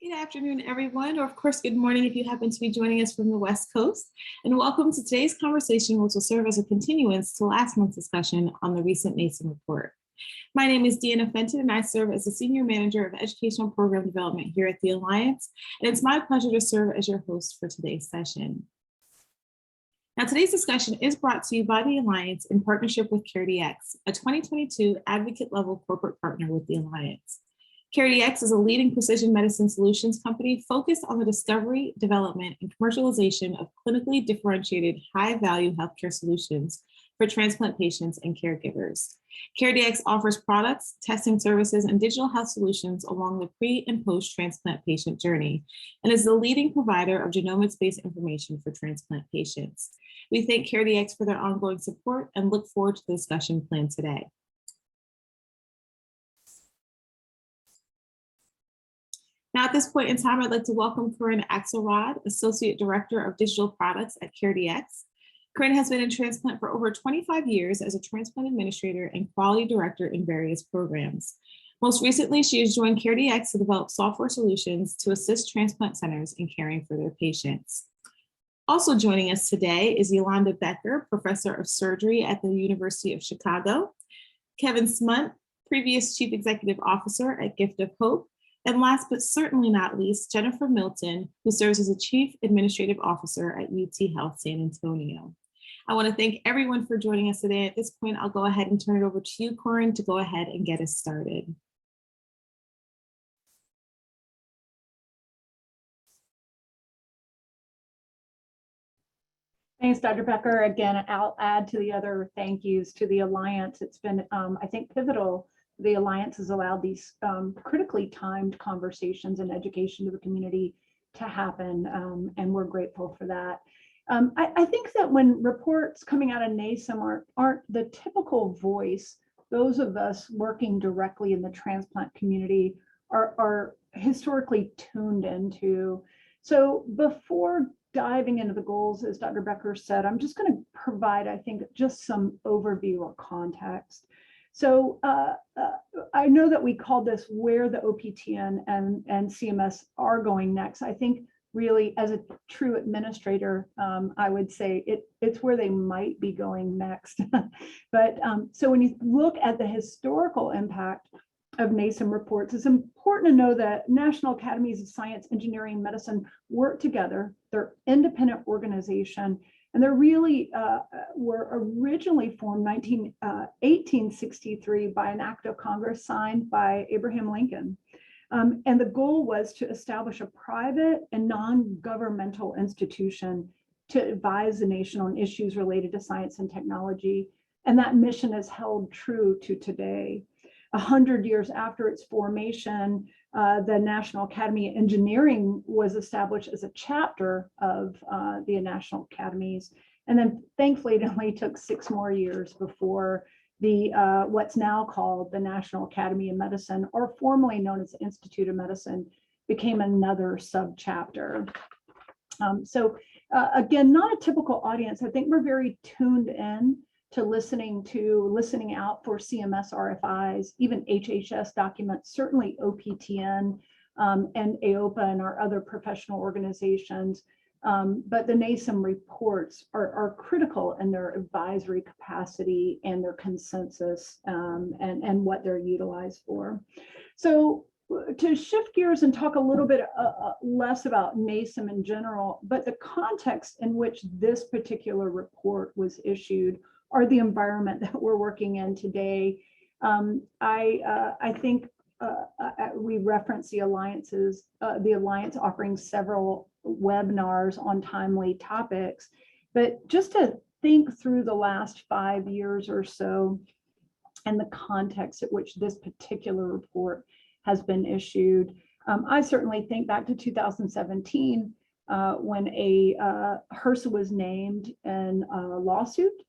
Good afternoon, everyone, or of course, good morning if you happen to be joining us from the West Coast. And welcome to today's conversation, which will serve as a continuance to last month's discussion on the recent NASEM report. My name is Deanna Fenton, and I serve as the Senior Manager of Educational Program Development here at the Alliance. And it's my pleasure to serve as your host for today's session. Now, today's discussion is brought to you by the Alliance in partnership with CareDx, a 2022 advocate-level corporate partner with the Alliance. CareDx is a leading precision medicine solutions company focused on the discovery, development, and commercialization of clinically differentiated high-value healthcare solutions for transplant patients and caregivers. CareDx offers products, testing services, and digital health solutions along the pre- and post-transplant patient journey, and is the leading provider of genomics-based information for transplant patients. We thank CareDx for their ongoing support and look forward to the discussion planned today. Now, at this point in time, I'd like to welcome Corinne Axelrod, Associate Director of Digital Products at CareDx. Corinne has been in transplant for over 25 years as a transplant administrator and quality director in various programs. Most recently, she has joined CareDx to develop software solutions to assist transplant centers in caring for their patients. Also joining us today is Yolanda Becker, Professor of Surgery at the University of Chicago, Kevin Smunt, previous Chief Executive Officer at Gift of Hope, and last but certainly not least, Jennifer Milton, who serves as a Chief Administrative Officer at UT Health San Antonio. I want to thank everyone for joining us today. At this point, I'll go ahead and turn it over to you, Corinne, to go ahead and get us started. Thanks, Dr. Becker. Again, I'll add to the other thank yous to the Alliance. It's been, I think, pivotal. The Alliance has allowed these critically timed conversations and education to the community to happen, and we're grateful for that. I think that when reports coming out of NASEM aren't the typical voice, those of us working directly in the transplant community are historically tuned into. So before diving into the goals, as Dr. Becker said, I'm just going to provide, I think, just some overview or context. So I know that we called this where the OPTN and CMS are going next. I think really as a true administrator, I would say it's where they might be going next. But so when you look at the historical impact of NASEM reports, it's important to know that National Academies of Science, Engineering, and Medicine work together. They're independent organization, and they really were originally formed 1863 by an act of Congress signed by Abraham Lincoln. And the goal was to establish a private and non-governmental institution to advise the nation on issues related to science and technology. And that mission is held true to today. 100 years after its formation, the National Academy of Engineering was established as a chapter of the National Academies. And then thankfully, it only took 6 more years before the what's now called the National Academy of Medicine, or formerly known as the Institute of Medicine, became another subchapter. So again, not a typical audience. I think we're very tuned in to listening out for CMS RFIs, even HHS documents, certainly OPTN and AOPA and our other professional organizations. But the NASEM reports are critical in their advisory capacity and their consensus and what they're utilized for. So to shift gears and talk a little bit less about NASEM in general, but the context in which this particular report was issued or the environment that we're working in today. I think we reference the Alliance offering several webinars on timely topics, but just to think through the last 5 years or so and the context at which this particular report has been issued. I certainly think back to 2017 when HRSA was named in a lawsuit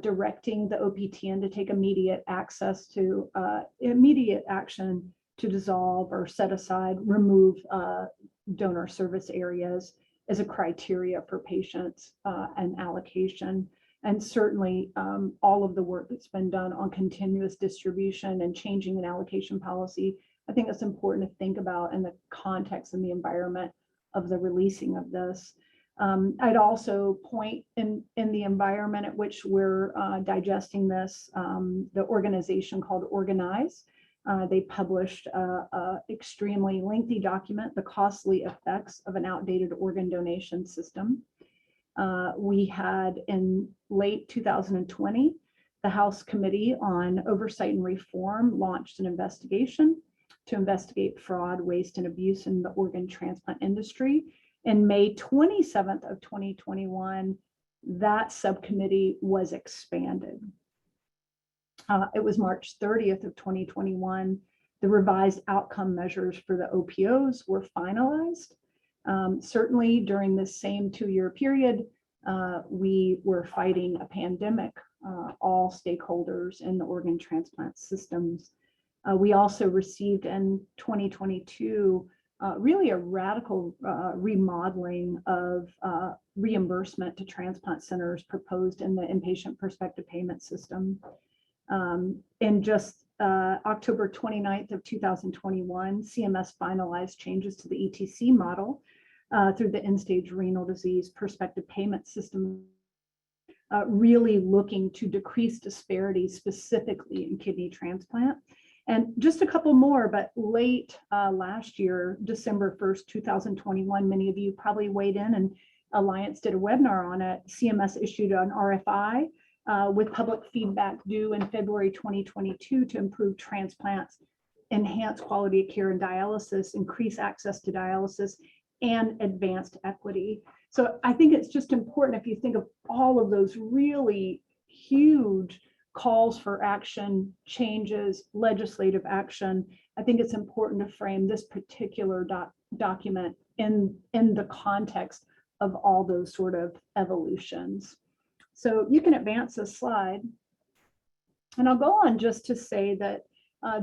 directing the OPTN to take immediate action to dissolve or set aside, remove donor service areas as a criteria for patients and allocation. And certainly all of the work that's been done on continuous distribution and changing an allocation policy, I think it's important to think about in the context and the environment of the releasing of this. I'd also point in the environment at which we're digesting this, the organization called Organize. They published an extremely lengthy document, The Costly Effects of an Outdated Organ Donation System. We had in late 2020, the House Committee on Oversight and Reform launched an investigation to investigate fraud, waste, and abuse in the organ transplant industry. In May 27th of 2021, that subcommittee was expanded. It was March 30th of 2021. The revised outcome measures for the OPOs were finalized. Certainly during this same 2-year period, we were fighting a pandemic, all stakeholders in the organ transplant systems. We also received in 2022 really a radical remodeling of reimbursement to transplant centers proposed in the inpatient prospective payment system. In just October 29th of 2021, CMS finalized changes to the ETC model through the end-stage renal disease prospective payment system, really looking to decrease disparities specifically in kidney transplant. And just a couple more, but late last year, December 1st, 2021, many of you probably weighed in and Alliance did a webinar on it. CMS issued an RFI with public feedback due in February 2022 to improve transplants, enhance quality of care and dialysis, increase access to dialysis, and advanced equity. So I think it's just important, if you think of all of those really huge calls for action, changes, legislative action, I think it's important to frame this particular document in the context of all those sort of evolutions. So you can advance this slide. And I'll go on just to say that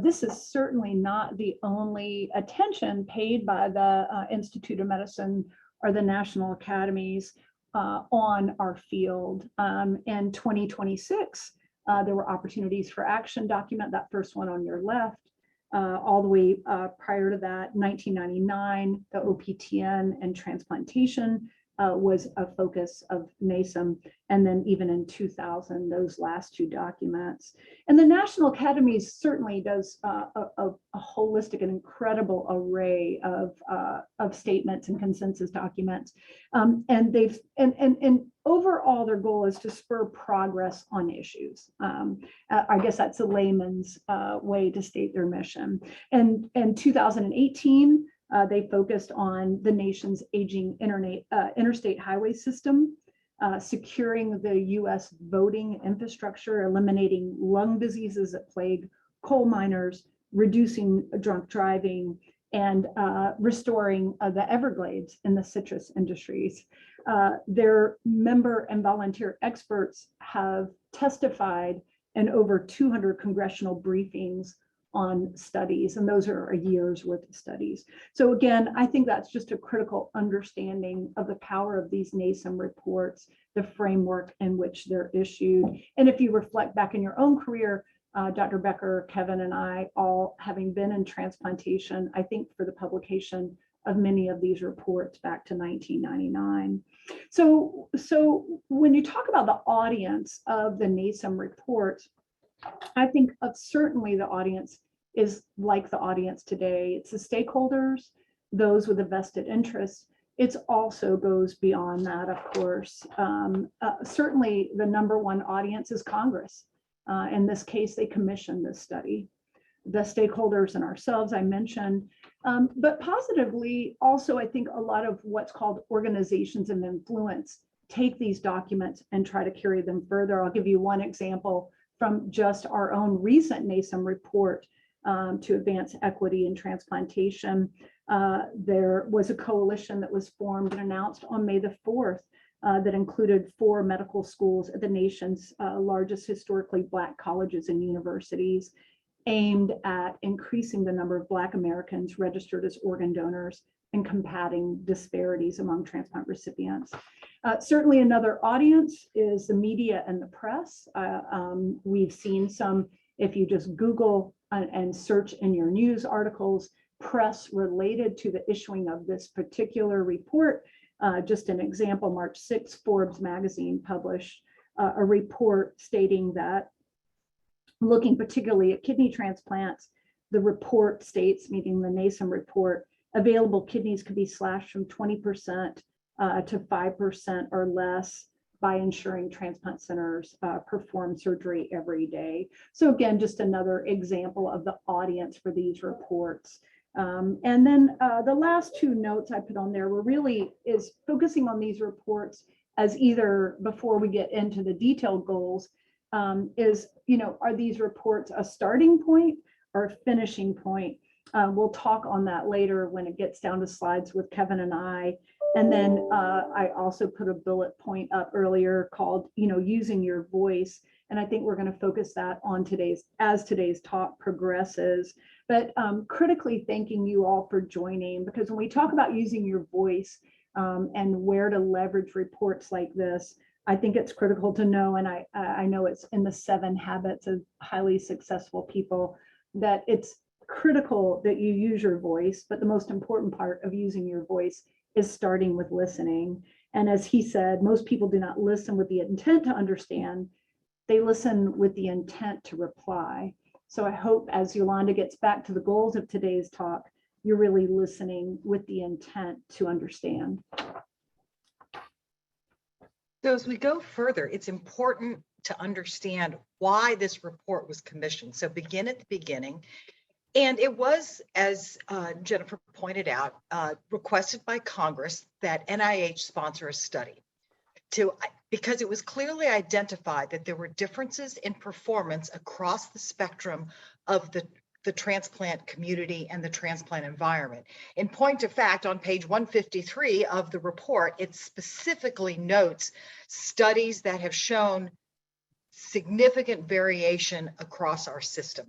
this is certainly not the only attention paid by the Institute of Medicine or the National Academies on our field. In 2026, there were opportunities for action document, that first one on your left, all the way prior to that, 1999, the OPTN and transplantation was a focus of NASEM, and then even in 2000, those last two documents. And the National Academies certainly does a holistic and incredible array of statements and consensus documents. And they've, and overall, their goal is to spur progress on issues. I guess that's a layman's way to state their mission. And in 2018, they focused on the nation's aging interstate highway system, securing the U.S. voting infrastructure, eliminating lung diseases that plague coal miners, reducing drunk driving, and restoring the Everglades in the citrus industries. Their member and volunteer experts have testified in over 200 congressional briefings on studies, and those are a year's worth of studies. So again, I think that's just a critical understanding of the power of these NASEM reports, the framework in which they're issued. And if you reflect back in your own career, Dr. Becker, Kevin, and I, all having been in transplantation, I think for the publication of many of these reports back to 1999. So when you talk about the audience of the NASEM reports, I think certainly the audience is like the audience today. It's the stakeholders, those with a vested interest. It also goes beyond that, of course. Certainly the number one audience is Congress. In this case, they commissioned this study. The stakeholders and ourselves, I mentioned, but positively also, I think a lot of what's called organizations of influence take these documents and try to carry them further. I'll give you one example from just our own recent NASEM report to advance equity in transplantation. There was a coalition that was formed and announced on May the 4th that included 4 medical schools at the nation's largest historically Black colleges and universities, aimed at increasing the number of Black Americans registered as organ donors and combating disparities among transplant recipients. Certainly another audience is the media and the press. We've seen some, if you just Google and search in your news articles, press related to the issuing of this particular report. Just an example, March 6th, Forbes magazine published a report stating that, looking particularly at kidney transplants, the report states, meaning the NASEM report, available kidneys could be slashed from 20% to 5% or less by ensuring transplant centers perform surgery every day. So again, just another example of the audience for these reports. And then the last two notes I put on there were really is focusing on these reports as either, before we get into the detailed goals, is, are these reports a starting point or a finishing point? We'll talk on that later when it gets down to slides with Kevin and I. And then I also put a bullet point up earlier called, using your voice. And I think we're going to focus that on today's talk progresses. But critically thanking you all for joining, because when we talk about using your voice and where to leverage reports like this, I think it's critical to know, and I know it's in the 7 habits of highly successful people, that it's critical that you use your voice, but the most important part of using your voice is starting with listening. And as he said, most people do not listen with the intent to understand, they listen with the intent to reply. So I hope as Yolanda gets back to the goals of today's talk, you're really listening with the intent to understand. So as we go further, it's important to understand why this report was commissioned. So begin at the beginning. And it was, as Jennifer pointed out, requested by Congress that NIH sponsor a study because it was clearly identified that there were differences in performance across the spectrum of the transplant community and the transplant environment. In point of fact, on page 153 of the report, it specifically notes studies that have shown significant variation across our system.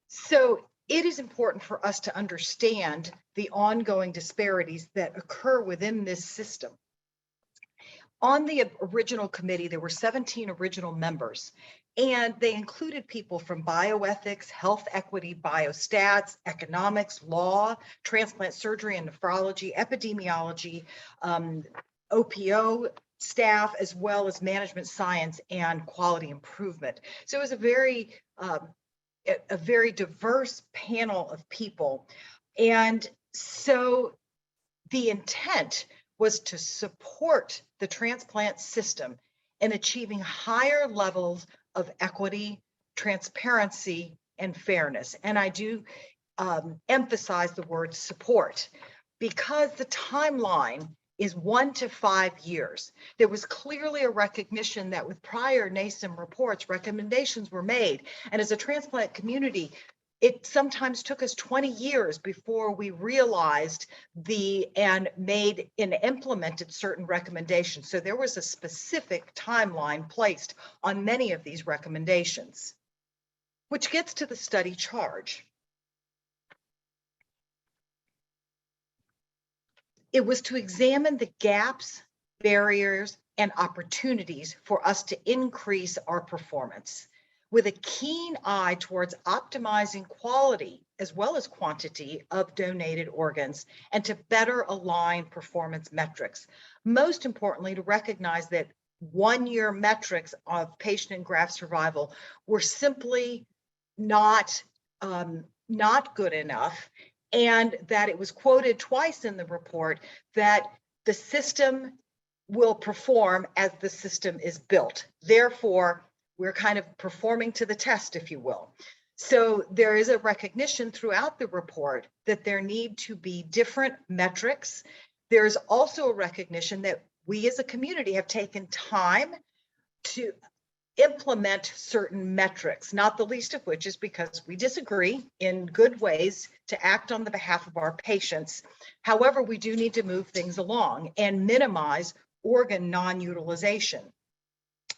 So it is important for us to understand the ongoing disparities that occur within this system. On the original committee, there were 17 original members, and they included people from bioethics, health equity, biostats, economics, law, transplant surgery and nephrology, epidemiology, OPO staff, as well as management science and quality improvement. So it was a very diverse panel of people. And so the intent was to support the transplant system in achieving higher levels of equity, transparency, and fairness. And I do emphasize the word support, because the timeline is 1 to 5 years. There was clearly a recognition that with prior NASEM reports, recommendations were made. And as a transplant community, it sometimes took us 20 years before we realized and made and implemented certain recommendations. So there was a specific timeline placed on many of these recommendations, which gets to the study charge. It was to examine the gaps, barriers, and opportunities for us to increase our performance, with a keen eye towards optimizing quality as well as quantity of donated organs, and to better align performance metrics. Most importantly, to recognize that 1-year metrics of patient and graft survival were simply not good enough, and that it was quoted twice in the report that the system will perform as the system is built. Therefore, we're kind of performing to the test, if you will. So there is a recognition throughout the report that there need to be different metrics. There's also a recognition that we as a community have taken time to implement certain metrics, not the least of which is because we disagree in good ways to act on the behalf of our patients. However, we do need to move things along and minimize organ non-utilization.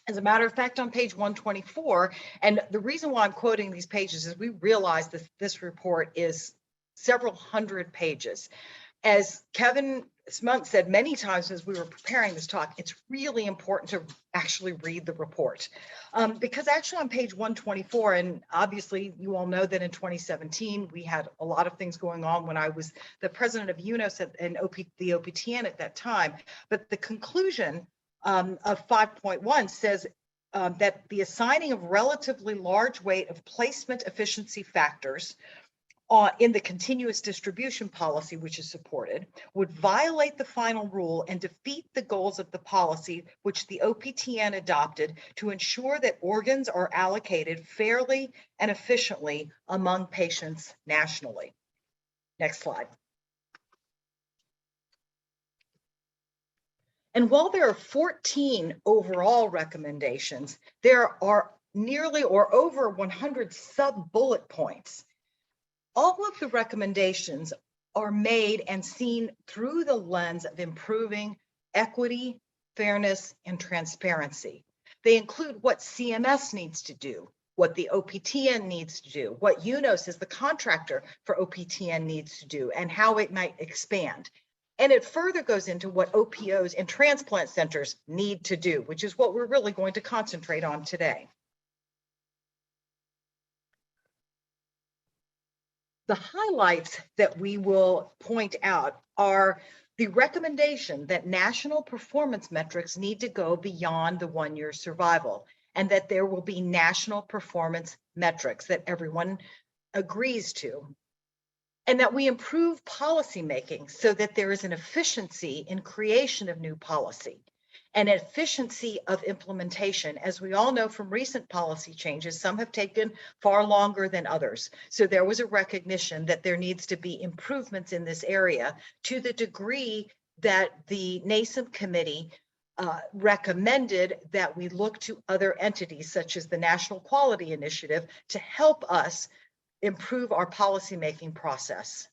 As a matter of fact, on page 124, and the reason why I'm quoting these pages is we realize that this report is several hundred pages. as Kevin Smunk said many times as we were preparing this talk, it's really important to actually read the report. Because actually on page 124, and obviously you all know that in 2017, we had a lot of things going on when I was the president of UNOS and the OPTN at that time. But the conclusion of 5.1 says that the assigning of relatively large weight of placement efficiency factors in the continuous distribution policy, which is supported, would violate the final rule and defeat the goals of the policy, which the OPTN adopted to ensure that organs are allocated fairly and efficiently among patients nationally. Next slide. And while there are 14 overall recommendations, there are nearly or over 100 sub-bullet points. All of the recommendations are made and seen through the lens of improving equity, fairness, and transparency. They include what CMS needs to do, what the OPTN needs to do, what UNOS as the contractor for OPTN needs to do, and how it might expand. And it further goes into what OPOs and transplant centers need to do, which is what we're really going to concentrate on today. The highlights that we will point out are the recommendation that national performance metrics need to go beyond the 1-year survival, and that there will be national performance metrics that everyone agrees to, and that we improve policymaking so that there is an efficiency in creation of new policy and efficiency of implementation. As we all know from recent policy changes, some have taken far longer than others. So there was a recognition that there needs to be improvements in this area to the degree that the NASEM committee recommended that we look to other entities such as the National Quality Initiative to help us improve our policymaking process.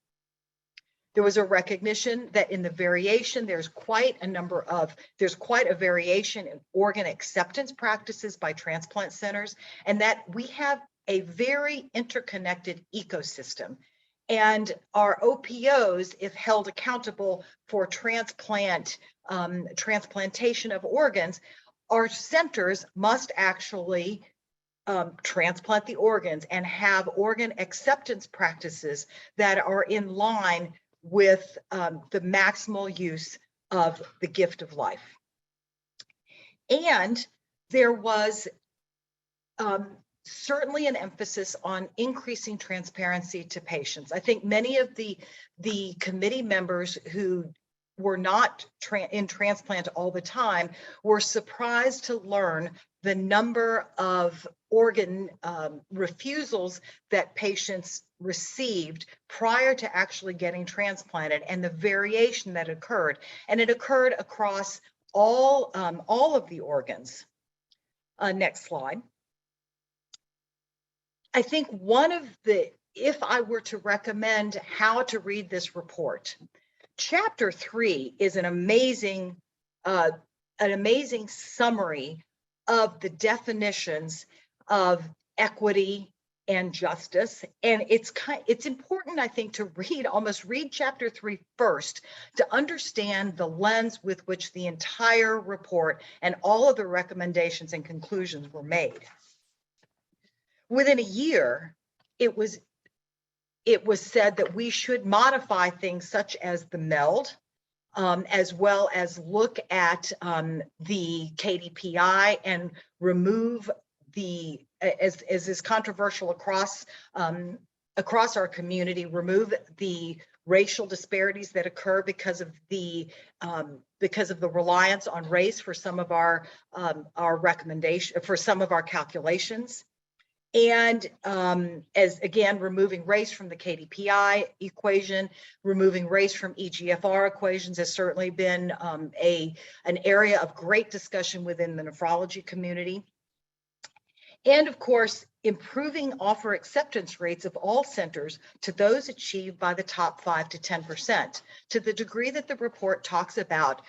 There was a recognition that in the variation, there's quite a variation in organ acceptance practices by transplant centers, and that we have a very interconnected ecosystem. And our OPOs, if held accountable for transplantation of organs, our centers must actually transplant the organs and have organ acceptance practices that are in line with the maximal use of the gift of life. And there was certainly an emphasis on increasing transparency to patients. I think many of the committee members who were not in transplant all the time were surprised to learn the number of organ refusals that patients received prior to actually getting transplanted, and the variation that occurred. And it occurred across all of the organs. Next slide. I think if I were to recommend how to read this report, Chapter 3 is an amazing summary of the definitions of equity and justice. And it's important, I think, to almost read Chapter 3 first to understand the lens with which the entire report and all of the recommendations and conclusions were made. Within a year, it was said that we should modify things such as the MELD, as well as look at the KDPI and remove as is controversial across our community, remove the racial disparities that occur because of the reliance on race for some of our recommendation, for some of our calculations. And as again, removing race from the KDPI equation, removing race from EGFR equations has certainly been an area of great discussion within the nephrology community. And of course, improving offer acceptance rates of all centers to those achieved by the top 5 to 10%, to the degree that the report talks about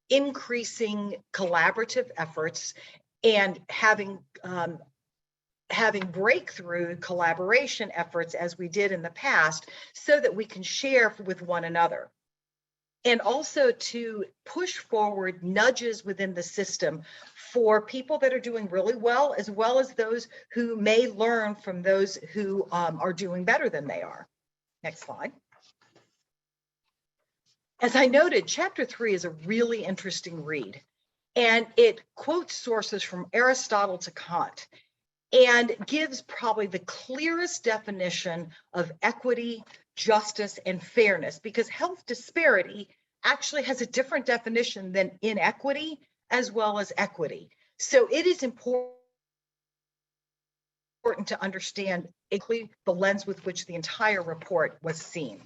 increasing collaborative efforts and having having breakthrough collaboration efforts as we did in the past so that we can share with one another. And also to push forward nudges within the system for people that are doing really well as those who may learn from those who are doing better than they are. Next slide. As I noted, chapter 3 is a really interesting read, and it quotes sources from Aristotle to Kant and gives probably the clearest definition of equity, justice, and fairness, because health disparity actually has a different definition than inequity as well as equity. So it is important to understand exactly the lens with which the entire report was seen.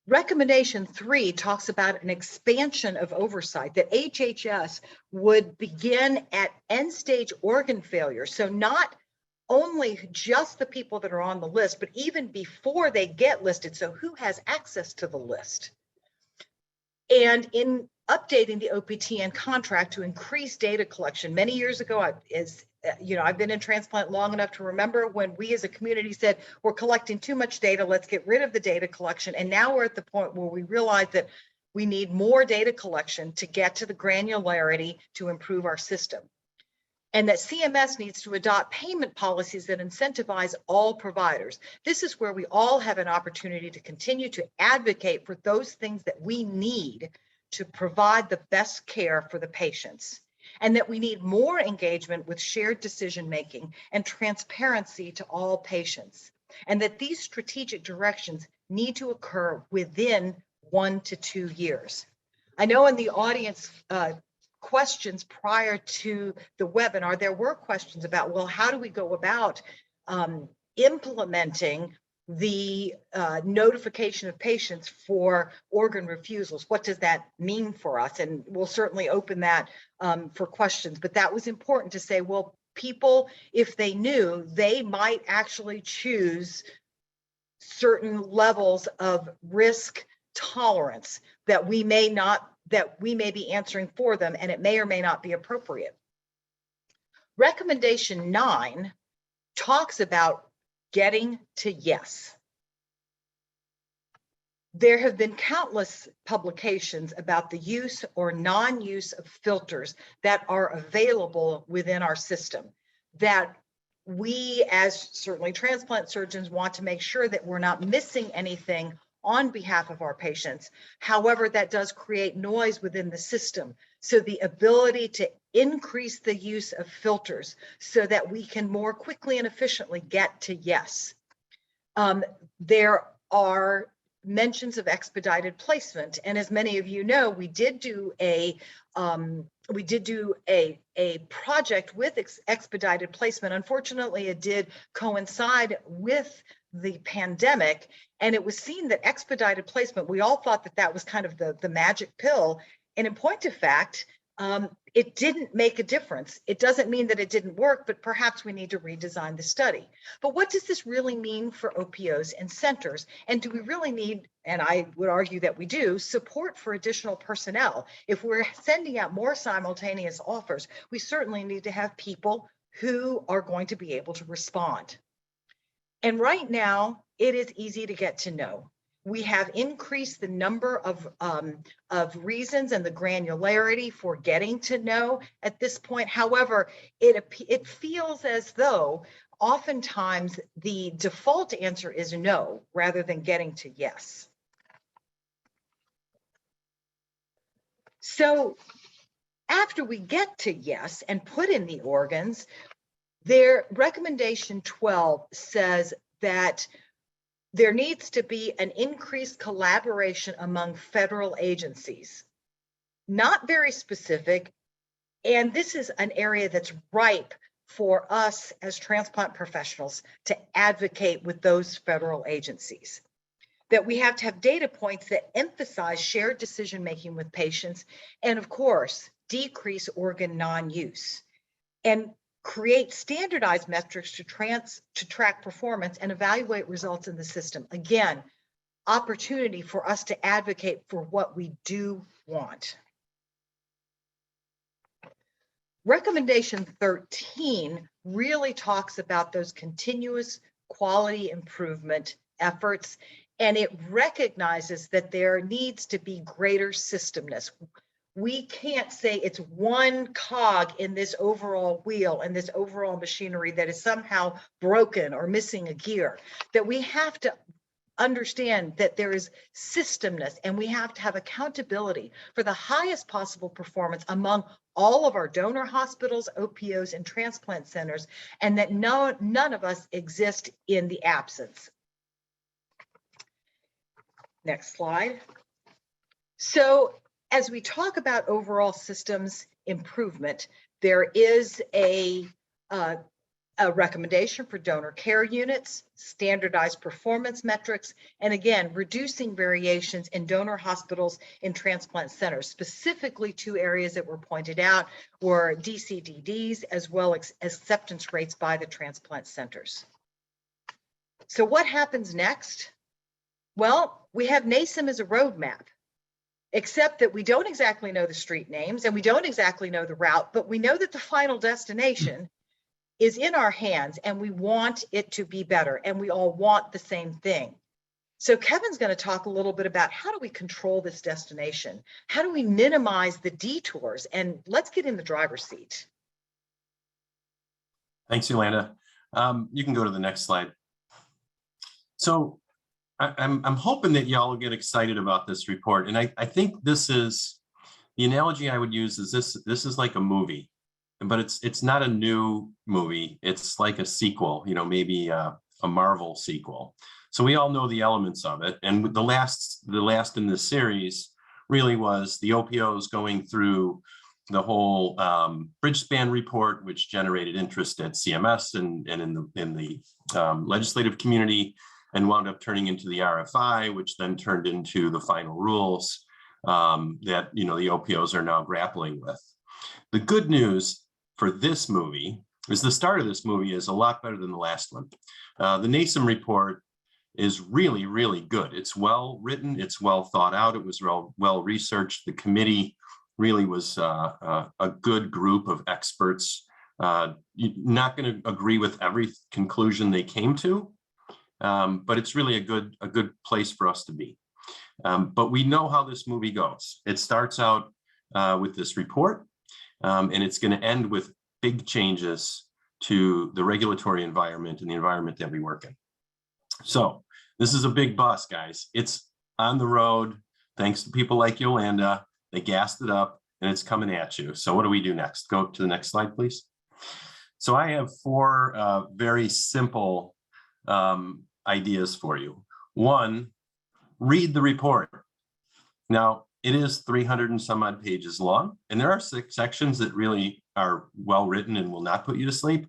Recommendation 3 talks about an expansion of oversight, that HHS would begin at end-stage organ failure. So not only just the people that are on the list, but even before they get listed. So who has access to the list? And in updating the OPTN contract to increase data collection, many years ago, I've been in transplant long enough to remember when we as a community said, we're collecting too much data, let's get rid of the data collection. And now we're at the point where we realize that we need more data collection to get to the granularity to improve our system. And that CMS needs to adopt payment policies that incentivize all providers. This is where we all have an opportunity to continue to advocate for those things that we need to provide the best care for the patients, and that we need more engagement with shared decision-making and transparency to all patients, and that these strategic directions need to occur within 1 to 2 years. I know in the audience, questions prior to the webinar, there were questions about, well, how do we go about implementing the notification of patients for organ refusals? What does that mean for us? And we'll certainly open that for questions, but that was important to say, well, people, if they knew, they might actually choose certain levels of risk tolerance that we may be answering for them, and it may or may not be appropriate. Recommendation 9 talks about getting to yes. There have been countless publications about the use or non-use of filters that are available within our system, that we as certainly transplant surgeons want to make sure that we're not missing anything on behalf of our patients. However, that does create noise within the system. So the ability to increase the use of filters so that we can more quickly and efficiently get to yes. There are mentions of expedited placement, and as many of you know, we did do a project with expedited placement. Unfortunately, it did coincide with the pandemic, and it was seen that expedited placement, we all thought that that was kind of the magic pill, and in point of fact, it didn't make a difference. It doesn't mean that it didn't work, but perhaps we need to redesign the study. But what does this really mean for OPOs and centers? And do we really need, and I would argue that we do, support for additional personnel? If we're sending out more simultaneous offers, we certainly need to have people who are going to be able to respond. And right now, it is easy to get to know. We have increased the number of reasons and the granularity for getting to know at this point. However, it feels as though oftentimes the default answer is no, rather than getting to yes. So after we get to yes and put in the organs, their recommendation 12 says that there needs to be an increased collaboration among federal agencies. Not very specific, and this is an area that's ripe for us as transplant professionals to advocate with those federal agencies. That we have to have data points that emphasize shared decision-making with patients, and of course, decrease organ non-use. And create standardized metrics to track performance and evaluate results in the system. Again, opportunity for us to advocate for what we do want. Recommendation 13 really talks about those continuous quality improvement efforts, and it recognizes that there needs to be greater systemness. We can't say it's one cog in this overall wheel and this overall machinery that is somehow broken or missing a gear, that we have to understand that there is systemness, and we have to have accountability for the highest possible performance among all of our donor hospitals, OPOs, and transplant centers, and that none of us exist in the absence. Next slide. So as we talk about overall systems improvement, there is a recommendation for donor care units, standardized performance metrics, and again, reducing variations in donor hospitals and transplant centers. Specifically, two areas that were pointed out were DCDDs as well as acceptance rates by the transplant centers. So what happens next? Well, we have NASEM as a roadmap, except that we don't exactly know the street names and we don't exactly know the route, but we know that the final destination is in our hands, and we want it to be better, and we all want the same thing. So Kevin's going to talk a little bit about how do we control this destination? How do we minimize the detours? And let's get in the driver's seat. Thanks, Yolanda. You can go to the next slide. So I'm hoping that y'all will get excited about this report. And I think this is, the analogy I would use is this is like a movie. But it's not a new movie. It's like a sequel, you know, maybe a Marvel sequel. So we all know the elements of it. And the last in this series really was the OPOs going through the whole bridge span report, which generated interest at CMS and in the legislative community, and wound up turning into the RFI, which then turned into the final rules that, you know, the OPOs are now grappling with. The good news for this movie is the start of this movie is a lot better than the last one. The NASEM report is really, really good. It's well written, it's well thought out, it was well researched. The committee really was a good group of experts. You're not going to agree with every conclusion they came to, but it's really a good place for us to be. But we know how this movie goes. It starts out with this report. And it's going to end with big changes to the regulatory environment and the environment that we work in. So this is a big bus, guys. It's on the road, thanks to people like Yolanda. They gassed it up and it's coming at you. So what do we do next? Go to the next slide, please. So I have four very simple ideas for you. One, read the report. Now, it is 300 and some odd pages long, and there are 6 sections that really are well written and will not put you to sleep.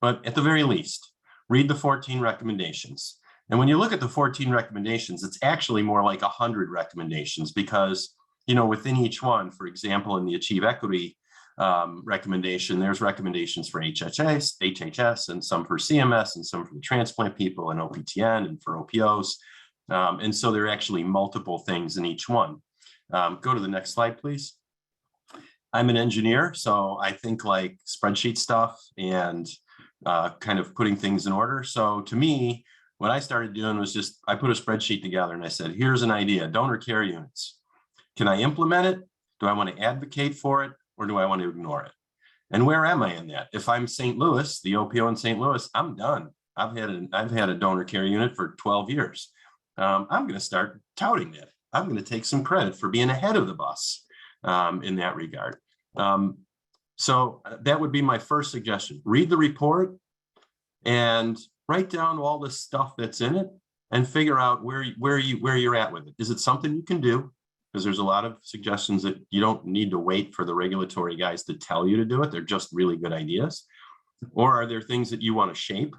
But at the very least, read the 14 recommendations. And when you look at the 14 recommendations, it's actually more like 100 recommendations because, you know, within each one, for example, in the Achieve Equity recommendation, there's recommendations for HHS, and some for CMS, and some for the transplant people, and OPTN, and for OPOs. And so there are actually multiple things in each one. Go to the next slide, please. I'm an engineer, so I think like spreadsheet stuff and kind of putting things in order. So to me, what I started doing was just, I put a spreadsheet together and I said, here's an idea, donor care units. Can I implement it? Do I want to advocate for it, or do I want to ignore it? And where am I in that? If I'm St. Louis, the OPO in St. Louis, I'm done. I've had a donor care unit for 12 years. I'm going to start touting that. I'm going to take some credit for being ahead of the bus in that regard. So that would be my first suggestion. Read the report and write down all the stuff that's in it and figure out where you're at with it. Is it something you can do? Because there's a lot of suggestions that you don't need to wait for the regulatory guys to tell you to do it. They're just really good ideas. Or are there things that you want to shape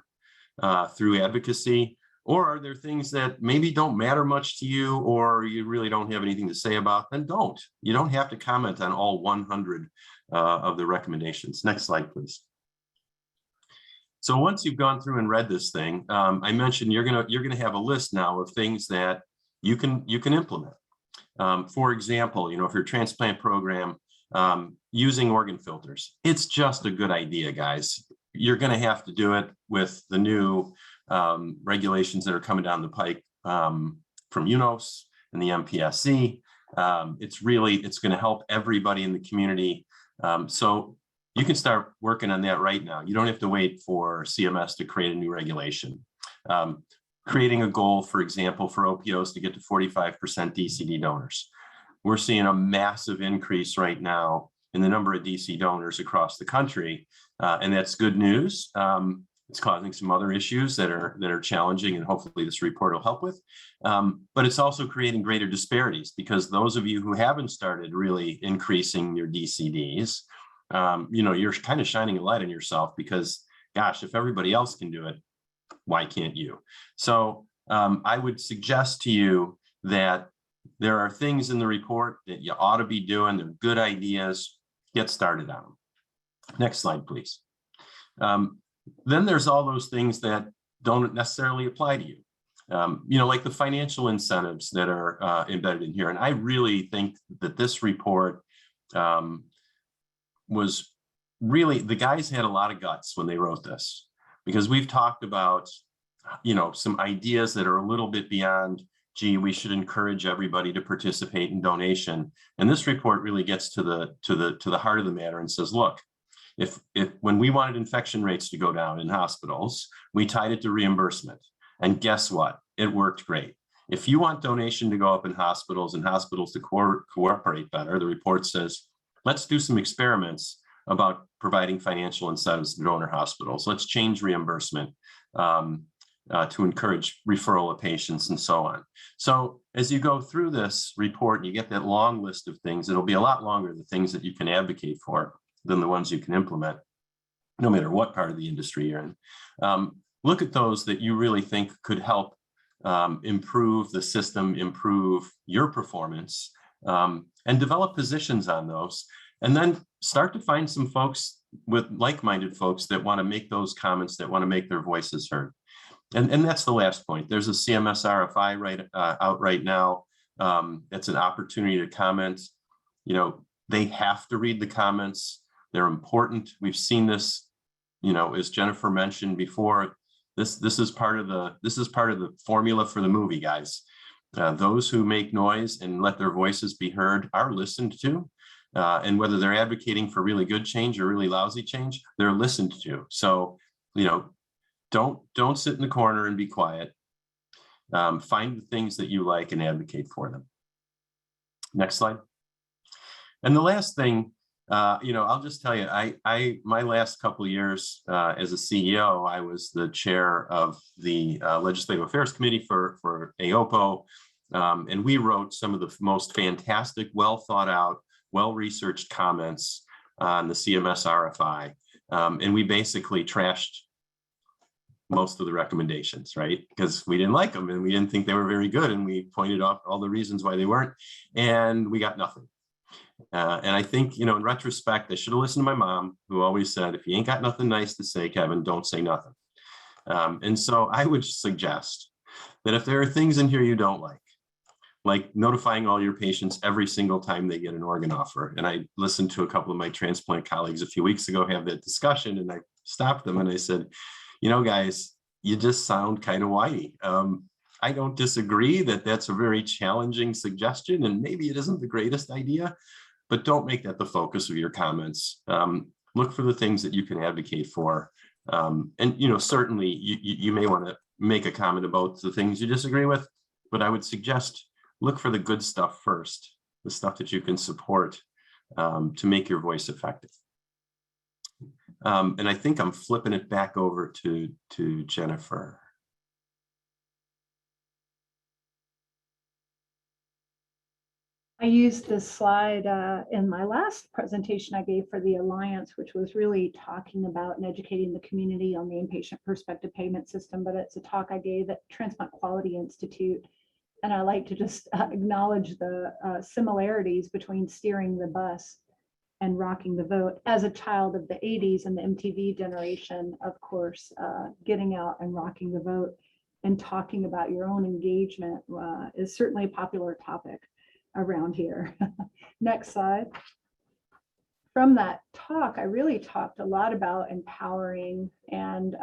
through advocacy? Or are there things that maybe don't matter much to you, or you really don't have anything to say about? Then don't. You don't have to comment on all 100 of the recommendations. Next slide, please. So once you've gone through and read this thing, I mentioned you're gonna have a list now of things that you can implement. For example, you know, if your transplant program using organ filters. It's just a good idea, guys. You're going to have to do it with the new regulations that are coming down the pike from UNOS and the MPSC. It's going to help everybody in the community. So you can start working on that right now. You don't have to wait for CMS to create a new regulation. Creating a goal, for example, for OPOs to get to 45% DCD donors. We're seeing a massive increase right now in the number of DC donors across the country, and that's good news. It's causing some other issues that are challenging, and hopefully this report will help with. But it's also creating greater disparities, because those of you who haven't started really increasing your DCDs, you're kind of shining a light on yourself, because gosh, if everybody else can do it, why can't you? So I would suggest to you that there are things in the report that you ought to be doing. They're good ideas. Get started on them. Next slide, please. Then there's all those things that don't necessarily apply to you. Like the financial incentives that are embedded in here. And I really think that this report was really, the guys had a lot of guts when they wrote this, because we've talked about, some ideas that are a little bit beyond, gee, we should encourage everybody to participate in donation. And this report really gets to the heart of the matter and says, look, if when we wanted infection rates to go down in hospitals, we tied it to reimbursement. And guess what? It worked great. If you want donation to go up in hospitals and hospitals to cooperate better, the report says, let's do some experiments about providing financial incentives to donor hospitals. Let's change reimbursement to encourage referral of patients and so on. So as you go through this report and you get that long list of things, it'll be a lot longer, the things that you can advocate for, than the ones you can implement, no matter what part of the industry you're in. Look at those that you really think could help improve the system, improve your performance, and develop positions on those. And then start to find some folks with like-minded folks that want to make those comments, that want to make their voices heard. And that's the last point. There's a CMS RFI out right now. It's an opportunity to comment. They have to read the comments. They're important. We've seen this, as Jennifer mentioned before. This is part of the formula for the movie, guys. Those who make noise and let their voices be heard are listened to. And whether they're advocating for really good change or really lousy change, they're listened to. So, don't sit in the corner and be quiet. Find the things that you like and advocate for them. Next slide. And the last thing, I'll just tell you, my last couple of years as a CEO, I was the chair of the Legislative Affairs Committee for AOPO, and we wrote some of the most fantastic, well thought out, well-researched comments on the CMS RFI, and we basically trashed most of the recommendations, right? Because we didn't like them and we didn't think they were very good, and we pointed out all the reasons why they weren't, and we got nothing. And I think, in retrospect, I should have listened to my mom, who always said, if you ain't got nothing nice to say, Kevin, don't say nothing. And so I would suggest that if there are things in here you don't like notifying all your patients every single time they get an organ offer. And I listened to a couple of my transplant colleagues a few weeks ago have that discussion, and I stopped them and I said, guys, you just sound kind of whiny. I don't disagree that that's a very challenging suggestion, and maybe it isn't the greatest idea, but don't make that the focus of your comments. Look for the things that you can advocate for. And, certainly you may want to make a comment about the things you disagree with, but I would suggest look for the good stuff first, the stuff that you can support to make your voice effective. And I think I'm flipping it back over to Jennifer. I used this slide in my last presentation I gave for the Alliance, which was really talking about and educating the community on the inpatient prospective payment system, but it's a talk I gave at Transplant Quality Institute. And I like to just acknowledge the similarities between steering the bus and rocking the vote. As a child of the 80s and the MTV generation, of course, getting out and rocking the vote and talking about your own engagement is certainly a popular topic around here. Next slide. from that talk, I really talked a lot about empowering, and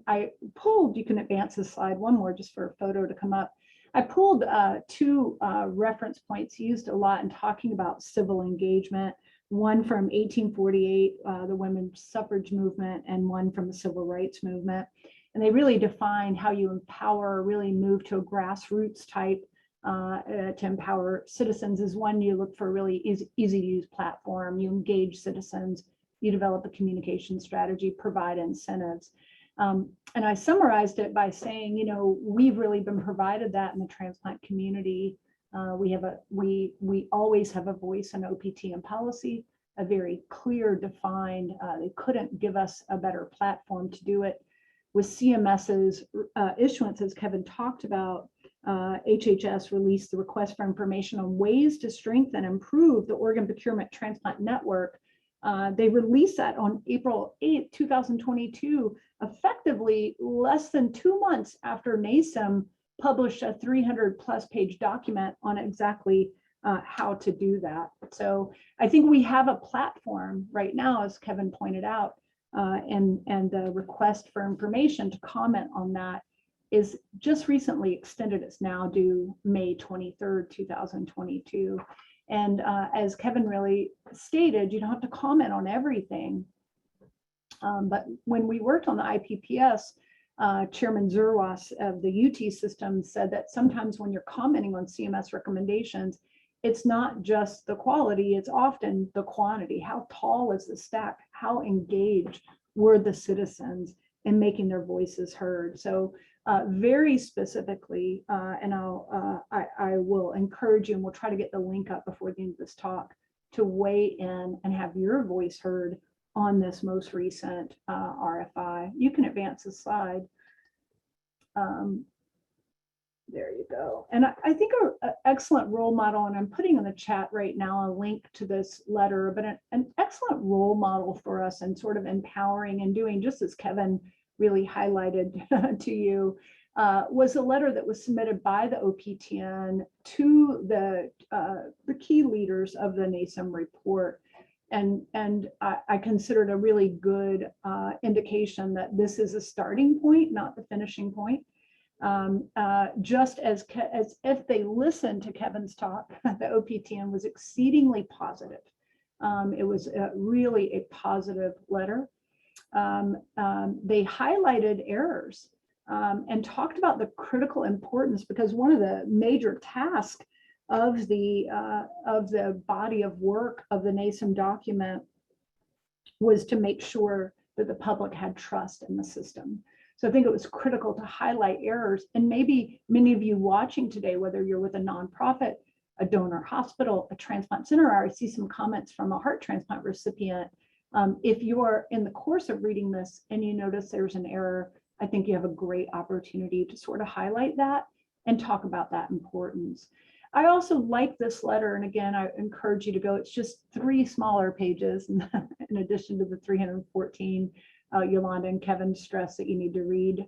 I pulled, you can advance the slide one more just for a photo to come up. I pulled two reference points used a lot in talking about civil engagement, one from 1848, the women's suffrage movement, and one from the civil rights movement. And they really define how you empower, really move to a grassroots type to empower citizens. Is one, you look for a really easy to use platform, you engage citizens, you develop a communication strategy, provide incentives. And I summarized it by saying, you know, we've really been provided that in the transplant community. We always have a voice in OPT and policy, a very clear, defined, they couldn't give us a better platform to do it. With CMS's issuance, as Kevin talked about, HHS released the request for information on ways to strengthen and improve the organ procurement transplant network. They released that on April 8th, 2022, effectively less than 2 months after NASEM published a 300+ page document on exactly how to do that. So I think we have a platform right now, as Kevin pointed out, and the request for information to comment on that is just recently extended. It's now due May 23rd, 2022. And as Kevin really stated, you don't have to comment on everything. But when we worked on the IPPS, Chairman Zerwas of the UT system said that sometimes when you're commenting on CMS recommendations, it's not just the quality, it's often the quantity. How tall is the stack? How engaged were the citizens in making their voices heard? So very specifically, and I will encourage you, and we'll try to get the link up before the end of this talk, to weigh in and have your voice heard on this most recent RFI. You can advance the slide. There you go. And I think an excellent role model, and I'm putting in the chat right now a link to this letter, but an excellent role model for us and sort of empowering and doing just as Kevin really highlighted to you, was a letter that was submitted by the OPTN to the key leaders of the NASEM report. And I considered a really good indication that this is a starting point, not the finishing point. Just as if they listened to Kevin's talk, the OPTN was exceedingly positive. It was really a positive letter. They highlighted errors and talked about the critical importance, because one of the major tasks of the body of work of the NASEM document was to make sure that the public had trust in the system. So I think it was critical to highlight errors. And maybe many of you watching today, whether you're with a nonprofit, a donor hospital, a transplant center, or I see some comments from a heart transplant recipient. If you're in the course of reading this and you notice there's an error, I think you have a great opportunity to sort of highlight that and talk about that importance. I also like this letter, and again, I encourage you to go. It's just 3 smaller pages in addition to the 314 Yolanda and Kevin stress that you need to read.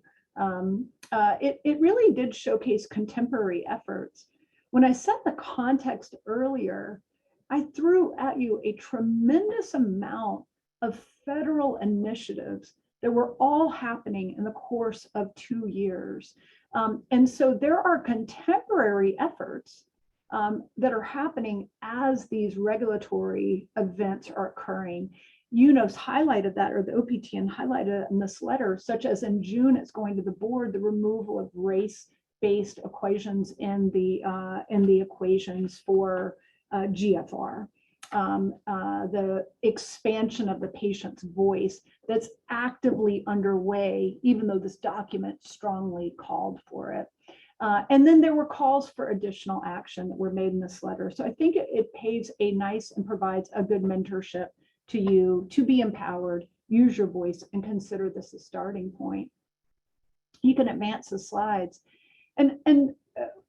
It really did showcase contemporary efforts. When I set the context earlier, I threw at you a tremendous amount of federal initiatives that were all happening in the course of 2 years. And so there are contemporary efforts that are happening as these regulatory events are occurring. UNOS highlighted that, or the OPTN highlighted it in this letter, such as in June, it's going to the board, the removal of race-based equations in the equations for GFR. The expansion of the patient's voice that's actively underway, even though this document strongly called for it. And then there were calls for additional action that were made in this letter. So I think it pays a nice and provides a good mentorship to you to be empowered, use your voice, and consider this a starting point. You can advance the slides. And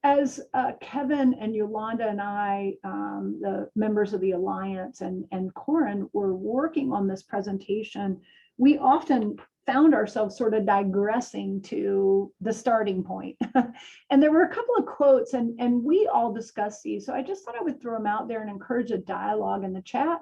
as Kevin and Yolanda and I, the members of the Alliance, and Corin were working on this presentation, we often found ourselves sort of digressing to the starting point. And there were a couple of quotes, and we all discussed these. So I just thought I would throw them out there and encourage a dialogue in the chat.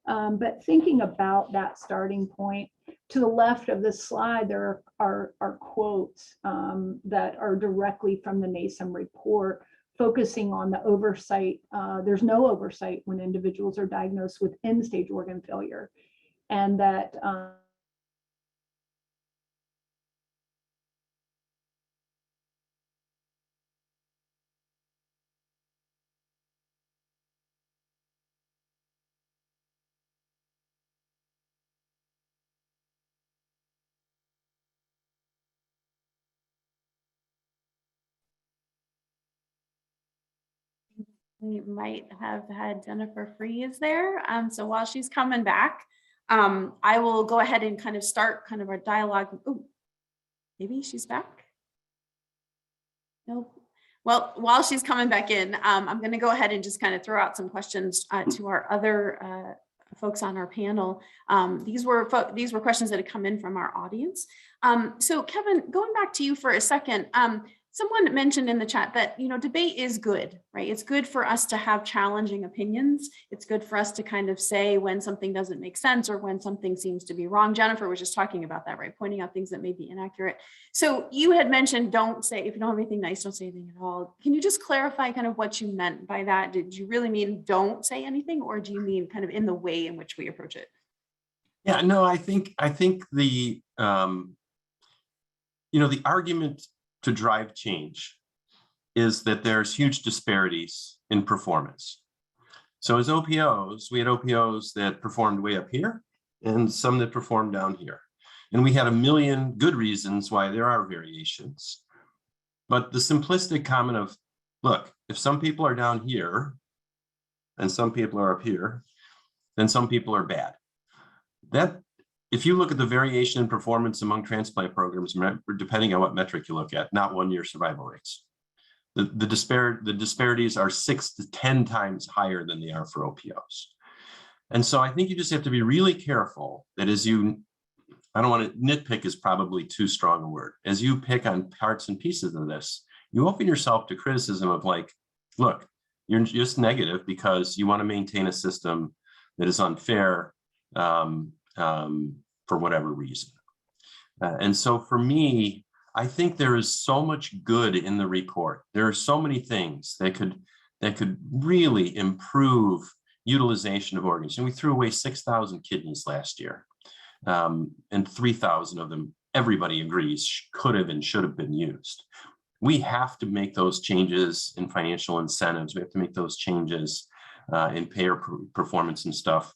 But thinking about that starting point, to the left of this slide, there are quotes that are directly from the NASEM report, focusing on the oversight. There's no oversight when individuals are diagnosed with end-stage organ failure, and that we might have had Jennifer freeze there. So while she's coming back, I will go ahead and kind of start kind of our dialogue. Oh, maybe she's back. Nope. Well, while she's coming back in, I'm going to go ahead and just kind of throw out some questions to our other folks on our panel. These were questions that had come in from our audience. So Kevin, going back to you for a second, someone mentioned in the chat that, you know, debate is good, right? It's good for us to have challenging opinions. It's good for us to kind of say when something doesn't make sense or when something seems to be wrong. Jennifer was just talking about that, right? Pointing out things that may be inaccurate. So you had mentioned, don't say, if you don't have anything nice, don't say anything at all. Can you just clarify kind of what you meant by that? Did you really mean don't say anything, or do you mean kind of in the way in which we approach it? Yeah, no, I think the, you know, the argument to drive change is that there's huge disparities in performance. So as OPOs, we had OPOs that performed way up here and some that performed down here. And we had a million good reasons why there are variations. But the simplistic comment of, look, if some people are down here and some people are up here, then some people are bad. That, if you look at the variation in performance among transplant programs, depending on what metric you look at, not 1 year survival rates, the disparities are 6 to 10 times higher than they are for OPOs. And so I think you just have to be really careful that as you, I don't want to, nitpick is probably too strong a word. As you pick on parts and pieces of this, you open yourself to criticism of like, look, you're just negative because you want to maintain a system that is unfair for whatever reason. And so for me, I think there is so much good in the report. There are so many things that could really improve utilization of organs. And we threw away 6,000 kidneys last year. And 3,000 of them, everybody agrees, could have and should have been used. We have to make those changes in financial incentives. We have to make those changes in payer performance and stuff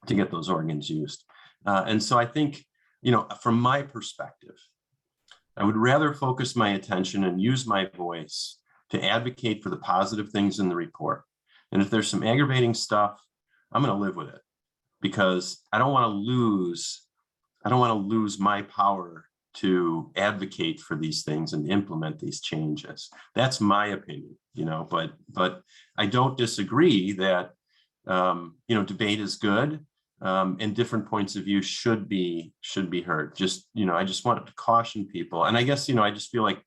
to get those organs used. And so I think, you know, from my perspective, I would rather focus my attention and use my voice to advocate for the positive things in the report. And if there's some aggravating stuff, I'm going to live with it because I don't want to lose my power to advocate for these things and implement these changes. That's my opinion, you know, but I don't disagree that, you know, debate is good. And different points of view should be heard. Just, you know, I just wanted to caution people. And I guess, you know, I just feel like,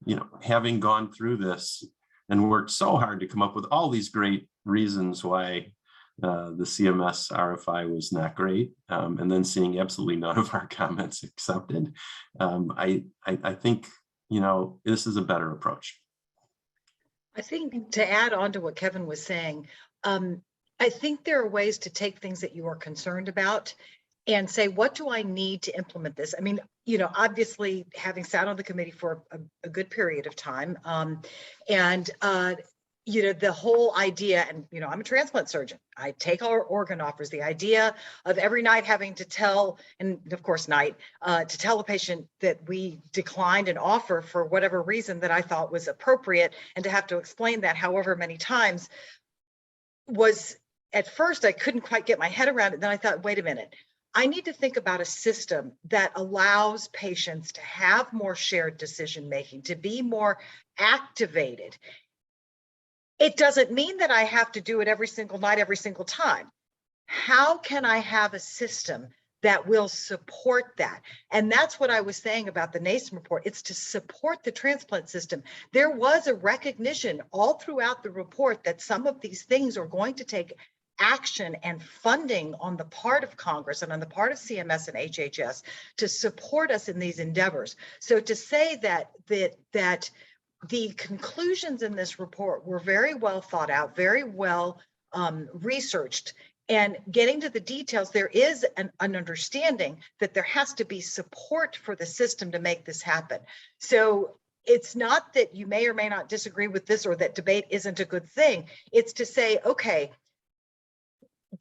you know, having gone through this and worked so hard to come up with all these great reasons why the CMS RFI was not great, and then seeing absolutely none of our comments accepted, I think, you know, this is a better approach. I think to add on to what Kevin was saying, I think there are ways to take things that you are concerned about and say, what do I need to implement this? I mean, you know, obviously having sat on the committee for a good period of time, you know, the whole idea, and, you know, I'm a transplant surgeon. I take our organ offers, the idea of every night having to tell, and of course to tell a patient that we declined an offer for whatever reason that I thought was appropriate, and to have to explain that however many times was, at first, I couldn't quite get my head around it. Then I thought, wait a minute, I need to think about a system that allows patients to have more shared decision-making, to be more activated. It doesn't mean that I have to do it every single night, every single time. How can I have a system that will support that? And that's what I was saying about the NASEM report. It's to support the transplant system. There was a recognition all throughout the report that some of these things are going to take action and funding on the part of Congress and on the part of CMS and HHS to support us in these endeavors. So to say that the conclusions in this report were very well thought out, very well researched, and getting to the details, there is an understanding that there has to be support for the system to make this happen. So it's not that you may or may not disagree with this or that debate isn't a good thing. It's to say, okay,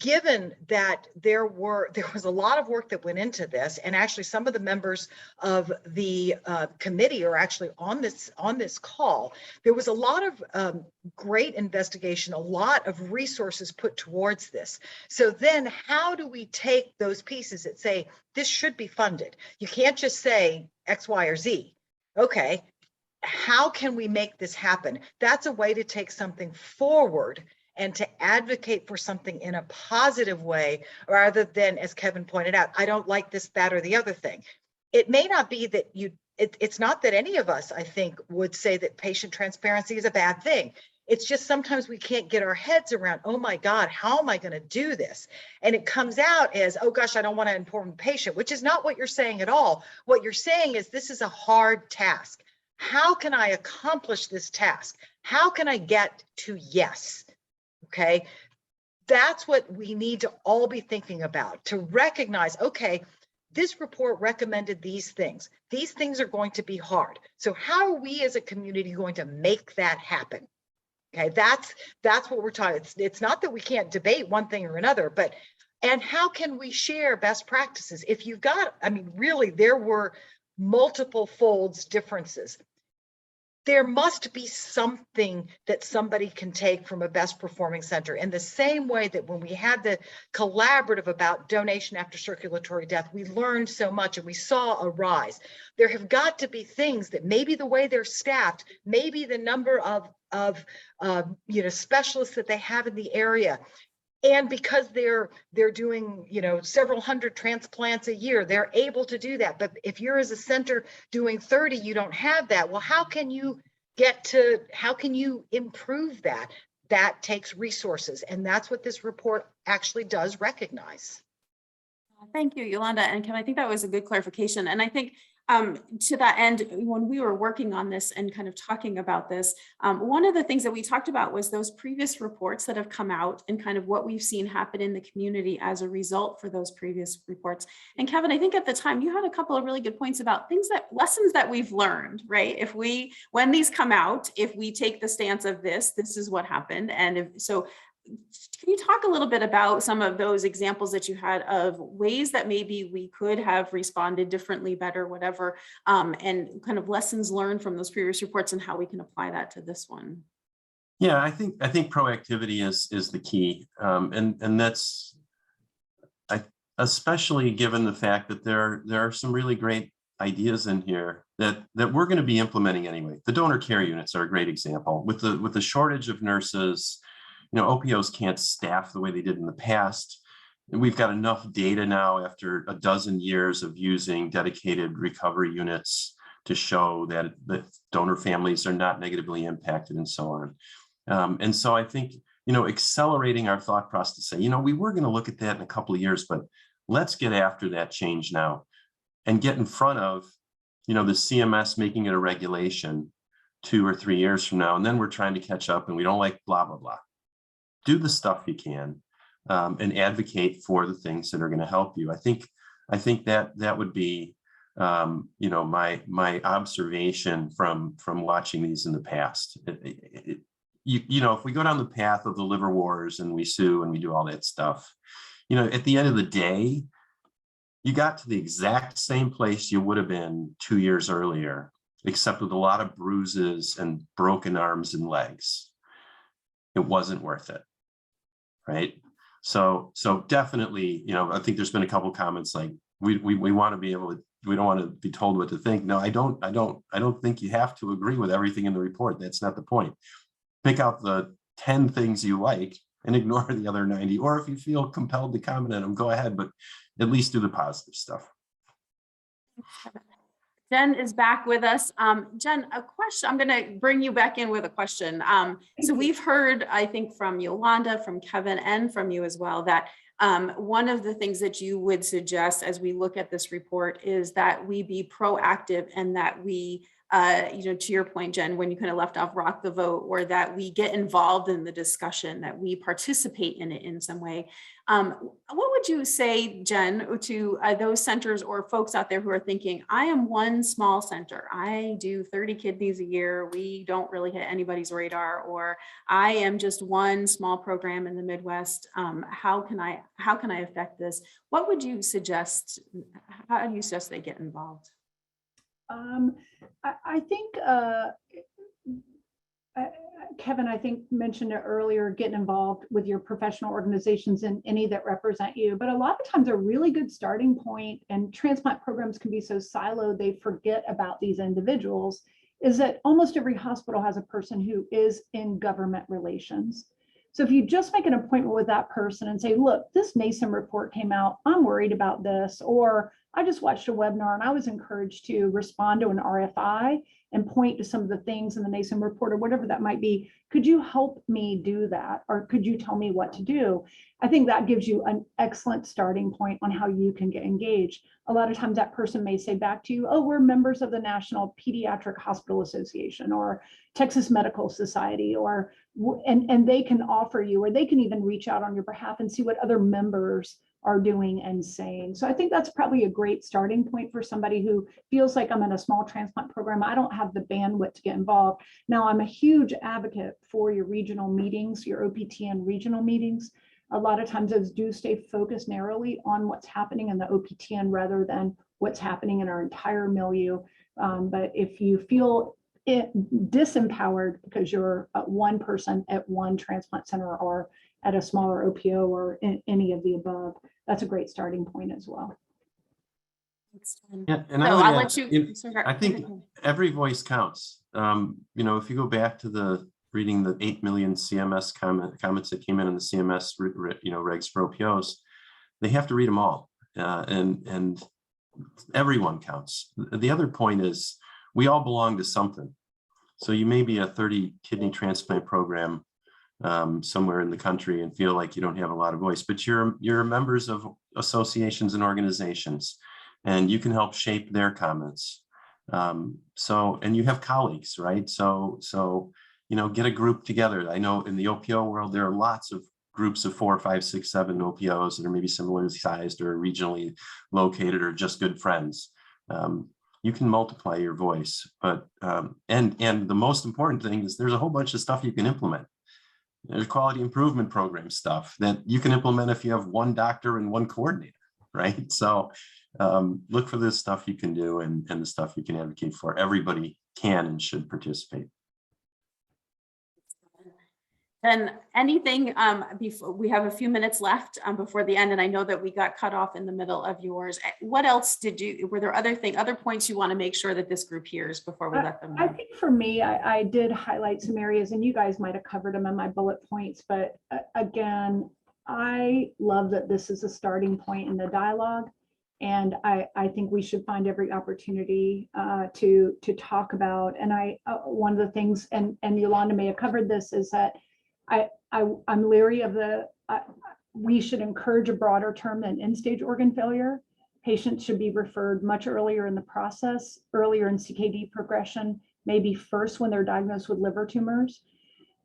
given that there was a lot of work that went into this, and actually some of the members of the committee are actually on this call, there was a lot of great investigation, a lot of resources put towards this. So then how do we take those pieces that say this should be funded? You can't just say X, Y, or Z. Okay, how can we make this happen? That's a way to take something forward and to advocate for something in a positive way, rather than, as Kevin pointed out, I don't like this, that, or the other thing. It may not be that it's not that any of us, I think, would say that patient transparency is a bad thing. It's just sometimes we can't get our heads around, oh my God, how am I going to do this? And it comes out as, oh gosh, I don't want to inform the patient, which is not what you're saying at all. What you're saying is this is a hard task. How can I accomplish this task? How can I get to yes? Okay, that's what we need to all be thinking about, to recognize, okay, this report recommended these things. These things are going to be hard. So how are we as a community going to make that happen? Okay, that's what we're talking. It's not that we can't debate one thing or another, but and how can we share best practices? If you've got, I mean, really, there were multiple folds differences. There must be something that somebody can take from a best performing center, in the same way that when we had the collaborative about donation after circulatory death, we learned so much and we saw a rise. There have got to be things that maybe the way they're staffed, maybe the number of specialists that they have in the area. And because they're doing, several hundred transplants a year, they're able to do that. But if you're as a center doing 30, you don't have that. Well, how can you improve that? That takes resources. And that's what this report actually does recognize. Thank you, Yolanda. And Kim, I think that was a good clarification. And I think to that end, when we were working on this and kind of talking about this, one of the things that we talked about was those previous reports that have come out and kind of what we've seen happen in the community as a result for those previous reports. And Kevin, I think at the time you had a couple of really good points about lessons that we've learned, right? When these come out, if we take the stance of this is what happened. And so can you talk a little bit about some of those examples that you had of ways that maybe we could have responded differently, better, whatever, and kind of lessons learned from those previous reports and how we can apply that to this one? Yeah, I think proactivity is the key, and that's especially given the fact that there are some really great ideas in here that we're going to be implementing anyway. The donor care units are a great example. With the shortage of nurses, OPOs can't staff the way they did in the past. And we've got enough data now after a dozen years of using dedicated recovery units to show that donor families are not negatively impacted and so on. And so I think, accelerating our thought process to say, we were going to look at that in a couple of years, but let's get after that change now and get in front of, the CMS making it a regulation 2 or 3 years from now. And then we're trying to catch up and we don't like blah, blah, blah. Do the stuff you can and advocate for the things that are going to help you. I think that would be, my observation from watching these in the past. If we go down the path of the liver wars and we sue and we do all that stuff, at the end of the day, you got to the exact same place you would have been 2 years earlier, except with a lot of bruises and broken arms and legs. It wasn't worth it. Right. So definitely, I think there's been a couple of comments like we want to be able to, we don't want to be told what to think. No, I don't think you have to agree with everything in the report. That's not the point. Pick out the 10 things you like and ignore the other 90. Or if you feel compelled to comment on them, go ahead, but at least do the positive stuff. Jen is back with us. Jen, a question, I'm going to bring you back in with a question. So we've heard, I think, from Yolanda, from Kevin, and from you as well, that one of the things that you would suggest as we look at this report is that we be proactive and that we, to your point, Jen, when you kind of left off rock the vote, or that we get involved in the discussion, that we participate in it in some way. What would you say, Jen, to those centers or folks out there who are thinking, I am one small center, I do 30 kidneys a year, we don't really hit anybody's radar, or I am just one small program in the Midwest, how can I affect this? What would you suggest? How do you suggest they get involved? I think Kevin, I think mentioned it earlier, getting involved with your professional organizations and any that represent you. But a lot of times a really good starting point, and transplant programs can be so siloed, they forget about these individuals, is that almost every hospital has a person who is in government relations. So if you just make an appointment with that person and say, look, this NASEM report came out, I'm worried about this, or I just watched a webinar and I was encouraged to respond to an RFI and point to some of the things in the NASEM report or whatever that might be. Could you help me do that? Or could you tell me what to do? I think that gives you an excellent starting point on how you can get engaged. A lot of times that person may say back to you, oh, we're members of the National Pediatric Hospital Association or Texas Medical Society, or and they can offer you, or they can even reach out on your behalf and see what other members are doing and saying. So I think that's probably a great starting point for somebody who feels like, I'm in a small transplant program, I don't have the bandwidth to get involved. Now, I'm a huge advocate for your regional meetings, your OPTN regional meetings. A lot of times those do stay focused narrowly on what's happening in the OPTN rather than what's happening in our entire milieu. But if you feel disempowered because you're one person at one transplant center or at a smaller OPO or in any of the above, that's a great starting point as well. Yeah, and So I'll let you. I think every voice counts. If you go back to reading the 8 million CMS comments that came in the CMS regs for OPOs, they have to read them all, and everyone counts. The other point is we all belong to something. So you may be a 30 kidney transplant program somewhere in the country and feel like you don't have a lot of voice, but you're members of associations and organizations, and you can help shape their comments. And you have colleagues, right? So get a group together. I know in the OPO world, there are lots of groups of 4, 5, 6, 7 OPOs that are maybe similarly sized or regionally located or just good friends. You can multiply your voice, but and the most important thing is there's a whole bunch of stuff you can implement. There's quality improvement program stuff that you can implement if you have one doctor and one coordinator, right? So look for the stuff you can do and the stuff you can advocate for. Everybody can and should participate. And anything before we have a few minutes left before the end, and I know that we got cut off in the middle of yours. What else were there other points you want to make sure that this group hears before we let them know? I think for me, I did highlight some areas, and you guys might have covered them in my bullet points, but again, I love that this is a starting point in the dialogue. And I think we should find every opportunity to talk about. And one of the things, and Yolanda may have covered this, is that I'm leery of we should encourage a broader term than end-stage organ failure. Patients should be referred much earlier in the process, earlier in CKD progression, maybe first when they're diagnosed with liver tumors.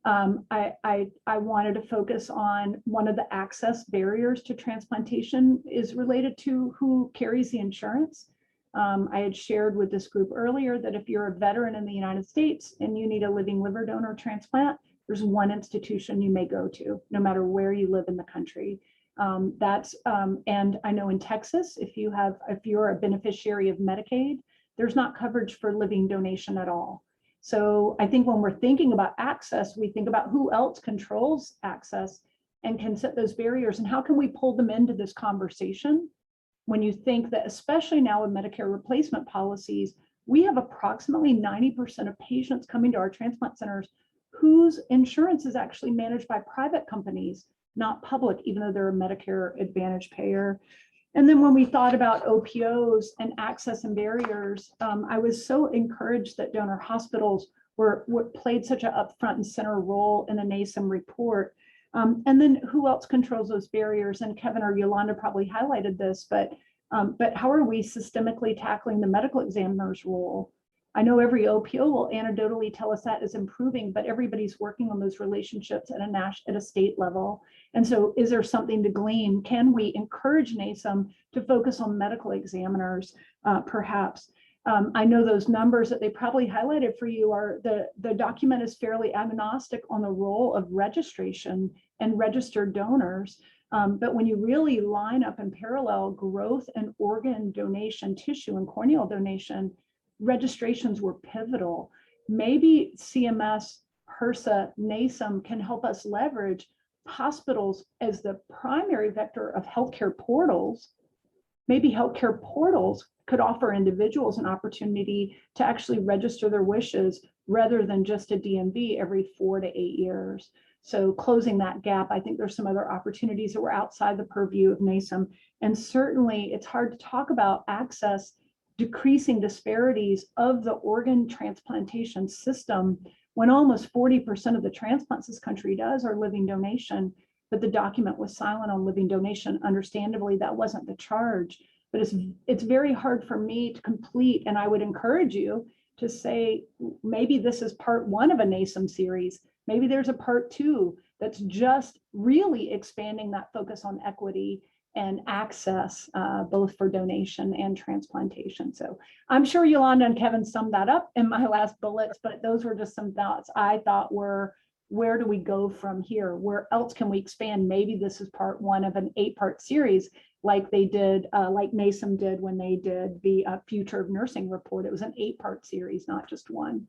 I wanted to focus on one of the access barriers to transplantation is related to who carries the insurance. I had shared with this group earlier that if you're a veteran in the United States and you need a living liver donor transplant, there's one institution you may go to, no matter where you live in the country. And I know in Texas, if you're a beneficiary of Medicaid, there's not coverage for living donation at all. So I think when we're thinking about access, we think about who else controls access and can set those barriers, and how can we pull them into this conversation? When you think that, especially now with Medicare replacement policies, we have approximately 90% of patients coming to our transplant centers whose insurance is actually managed by private companies, not public, even though they're a Medicare Advantage payer. And then when we thought about OPOs and access and barriers, I was so encouraged that donor hospitals played such an upfront and center role in the NASEM report. And then who else controls those barriers? And Kevin or Yolanda probably highlighted this, but how are we systemically tackling the medical examiner's role? I know every OPO will anecdotally tell us that is improving, but everybody's working on those relationships at a state level. And so is there something to glean? Can we encourage NASEM to focus on medical examiners, perhaps? I know those numbers that they probably highlighted for you are the document is fairly agnostic on the role of registration and registered donors. But when you really line up in parallel growth and organ donation, tissue and corneal donation, registrations were pivotal. Maybe CMS, HRSA, NASEM can help us leverage hospitals as the primary vector of healthcare portals. Maybe healthcare portals could offer individuals an opportunity to actually register their wishes rather than just a DMV every 4 to 8 years. So closing that gap, I think there's some other opportunities that were outside the purview of NASEM. And certainly it's hard to talk about access, decreasing disparities of the organ transplantation system when almost 40% of the transplants this country does are living donation, but the document was silent on living donation. Understandably, that wasn't the charge, but it's very hard for me to complete. And I would encourage you to say, maybe this is part 1 of a NASEM series. Maybe there's a part 2 that's just really expanding that focus on equity and access, both for donation and transplantation. So I'm sure Yolanda and Kevin summed that up in my last bullets, but those were just some thoughts I thought were, where do we go from here? Where else can we expand? Maybe this is part 1 of an 8-part series like they did, like NASEM did when they did the Future of Nursing report. It was an 8-part series, not just 1.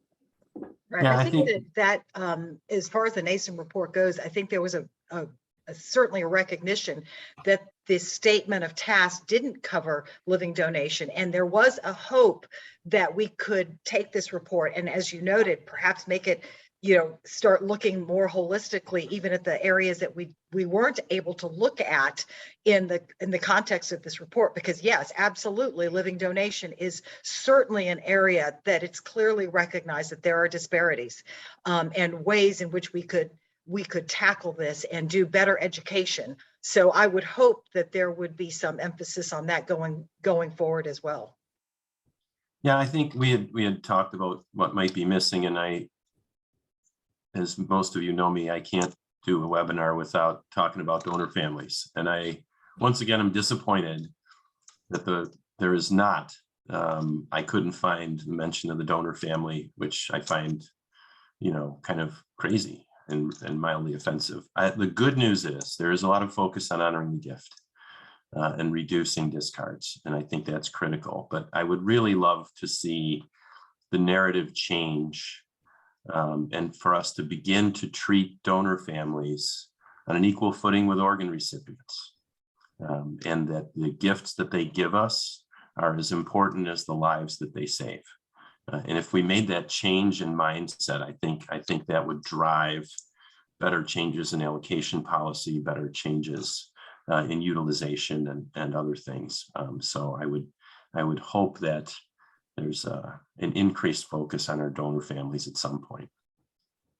Right. Yeah, I think that as far as the NASEM report goes, I think there was certainly a recognition that this statement of task didn't cover living donation. And there was a hope that we could take this report and, as you noted, perhaps make it, start looking more holistically, even at the areas that we weren't able to look at in the context of this report. Because yes, absolutely, living donation is certainly an area that it's clearly recognized that there are disparities and ways in which we could tackle this and do better education. So I would hope that there would be some emphasis on that going forward as well. Yeah, I think we had talked about what might be missing, and as most of you know me, I can't do a webinar without talking about donor families. And once again, I'm disappointed that there is not, I couldn't find the mention of the donor family, which I find, kind of crazy and mildly offensive. The good news is there is a lot of focus on honoring the gift and reducing discards. And I think that's critical, but I would really love to see the narrative change and for us to begin to treat donor families on an equal footing with organ recipients, and that the gifts that they give us are as important as the lives that they save. And if we made that change in mindset, I think that would drive better changes in allocation policy, better changes in utilization and other things. So I would hope that there's an increased focus on our donor families at some point.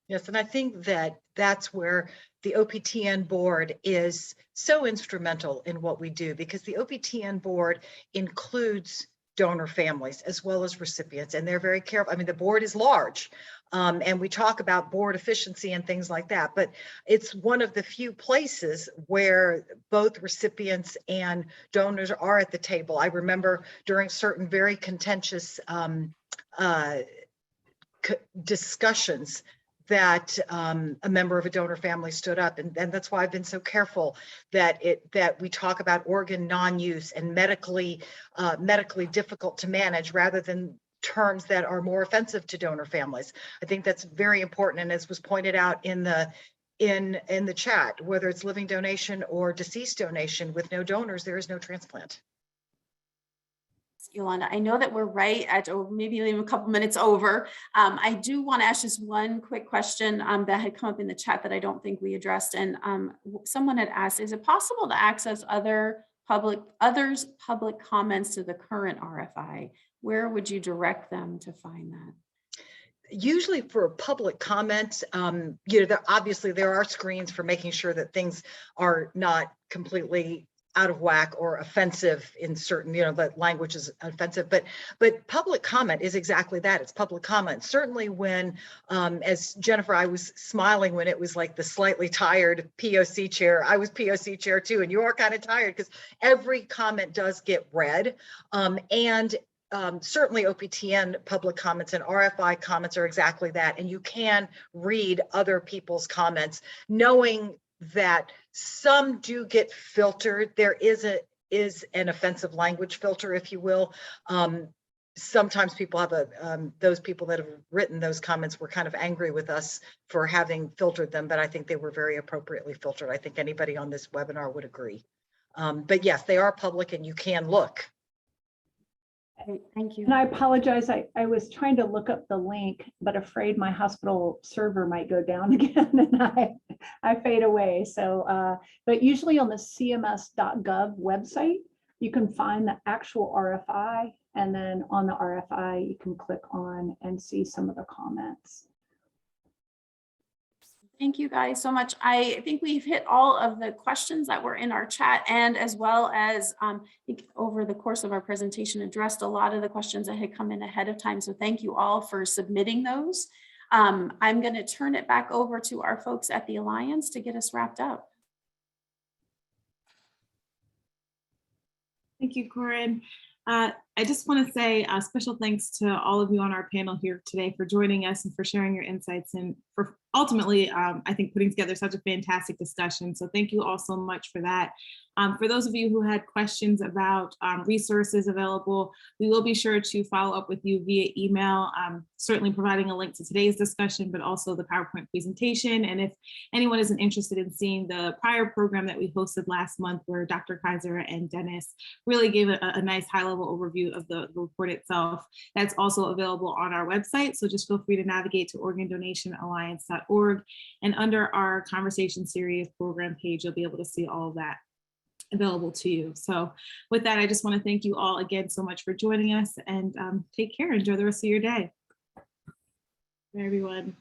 Yes, and I think that that's where the OPTN board is so instrumental in what we do, because the OPTN board includes donor families as well as recipients, and they're very careful. I mean, the board is large, and we talk about board efficiency and things like that, but it's one of the few places where both recipients and donors are at the table. I remember during certain very contentious discussions that a member of a donor family stood up, and that's why I've been so careful that we talk about organ non-use and medically difficult to manage rather than terms that are more offensive to donor families. I think that's very important, and as was pointed out in the chat, whether it's living donation or deceased donation, with no donors there is no transplant. Yolanda, I know that we're right at maybe even a couple minutes over. I do want to ask just one quick question that had come up in the chat that I don't think we addressed. And someone had asked, is it possible to access other public comments to the current RFI, where would you direct them to find that? Usually for public comments, obviously there are screens for making sure that things are not completely out of whack or offensive in certain, the language is offensive, but public comment is exactly that. It's public comment. Certainly when, as Jennifer, I was smiling when it was like the slightly tired POC chair. I was POC chair too, and you are kind of tired because every comment does get read. Certainly OPTN public comments and RFI comments are exactly that. And you can read other people's comments, knowing that some do get filtered. There is an offensive language filter, if you will. Sometimes people have those people that have written those comments were kind of angry with us for having filtered them, but I think they were very appropriately filtered. I think anybody on this webinar would agree. But yes, they are public and you can look. Thank you. And I apologize, I was trying to look up the link, but afraid my hospital server might go down again and I fade away. So, but usually on the cms.gov website, you can find the actual RFI, and then on the RFI, you can click on and see some of the comments. Thank you guys so much. I think we've hit all of the questions that were in our chat, and as well as I think over the course of our presentation addressed a lot of the questions that had come in ahead of time. So thank you all for submitting those. I'm going to turn it back over to our folks at the Alliance to get us wrapped up. Thank you, Corinne. I just want to say a special thanks to all of you on our panel here today for joining us and for sharing your insights and for ultimately, I think, putting together such a fantastic discussion. So thank you all so much for that. For those of you who had questions about resources available, we will be sure to follow up with you via email, certainly providing a link to today's discussion, but also the PowerPoint presentation. And if anyone isn't interested in seeing the prior program that we hosted last month, where Dr. Kaiser and Dennis really gave a nice high-level overview of the report itself, that's also available on our website. So just feel free to navigate to organdonationalliance.org, and under our conversation series program page, you'll be able to see all of that available to you. So with that, I just want to thank you all again so much for joining us, and take care. Enjoy the rest of your day. Bye, everyone.